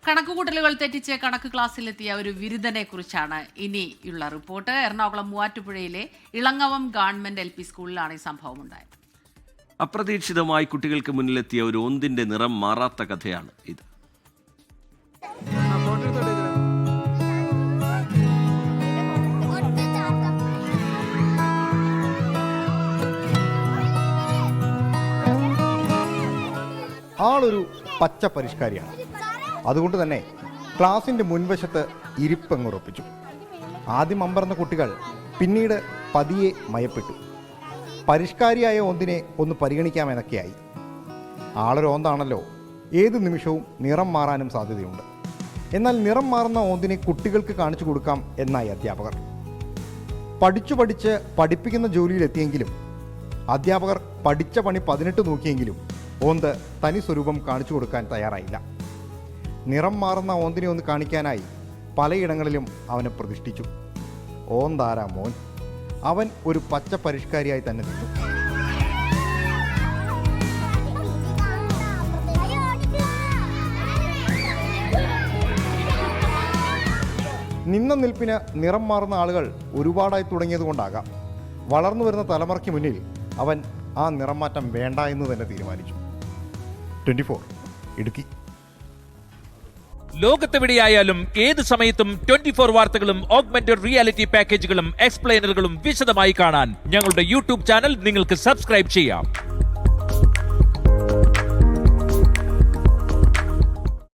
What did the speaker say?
കണക്കുകൂട്ടലുകൾ തെറ്റിച്ച് കണക്ക് ക്ലാസ്സിലെത്തിയ ഒരു വിരുദ്ധനെ കുറിച്ചാണ് ഇനിയുള്ള റിപ്പോർട്ട്. എറണാകുളം മൂവാറ്റുപുഴയിലെ ഇളങ്ങവം ഗവൺമെന്റ് LP സ്കൂളിലാണ് ഈ സംഭവം ഉണ്ടായത്. അപ്രതീക്ഷിതമായി കുട്ടികൾക്ക് മുന്നിലെത്തിയ ഒരു ഓന്തിന്റെ നിറം മാറാത്ത കഥയാണ് ഇത്. ആളൊരു പച്ച പരിഷ്കാരിയാണ്. അതുകൊണ്ട് തന്നെ ക്ലാസിൻ്റെ മുൻവശത്ത് ഇരിപ്പങ്ങുറപ്പിച്ചു. ആദ്യം അമ്പർന്ന കുട്ടികൾ പിന്നീട് പതിയെ മയപ്പെട്ടു. പരിഷ്കാരിയായ ഒന്നിനെ ഒന്ന് പരിഗണിക്കാമെന്നൊക്കെയായി. ആളൊരു ഓന്താണല്ലോ, ഏത് നിമിഷവും നിറം മാറാനും സാധ്യതയുണ്ട്. എന്നാൽ നിറം മാറുന്ന ഓന്തിനെ കുട്ടികൾക്ക് കാണിച്ചു കൊടുക്കാം എന്നായി അധ്യാപകർ. പഠിച്ച് പഠിപ്പിക്കുന്ന ജോലിയിലെത്തിയെങ്കിലും അധ്യാപകർ പഠിച്ച പണി 18 നോക്കിയെങ്കിലും ഓന്ത് തനി സ്വരൂപം കാണിച്ചു കൊടുക്കാൻ തയ്യാറായില്ല. നിറം മാറുന്ന ഓന്തിനെ ഒന്ന് കാണിക്കാനായി പലയിടങ്ങളിലും അവനെ പ്രതിഷ്ഠിച്ചു. ഓന്താരാ മോൻ, അവൻ ഒരു പച്ച പരിഷ്കാരിയായി തന്നെ നിന്നു. നിന്ന നിൽപ്പിന് നിറം മാറുന്ന ആളുകൾ ഒരുപാടായി തുടങ്ങിയതുകൊണ്ടാകാം വളർന്നു വരുന്ന തലമുറയ്ക്ക് മുന്നിൽ അവൻ ആ നിറം മാറ്റം വേണ്ട എന്ന് തന്നെ തീരുമാനിച്ചു. 24 ഇടുക്കി. ലോകത്തെവിടെയായാലും ഏത് സമയത്തും 24 വാർത്തകളും ഓഗ്മെന്റഡ് റിയാലിറ്റി പാക്കേജുകളും എക്സ്പ്ലെയിനറുകളും വിശദമായി കാണാൻ ഞങ്ങളുടെ YouTube ചാനൽ നിങ്ങൾക്ക് സബ്സ്ക്രൈബ് ചെയ്യാം.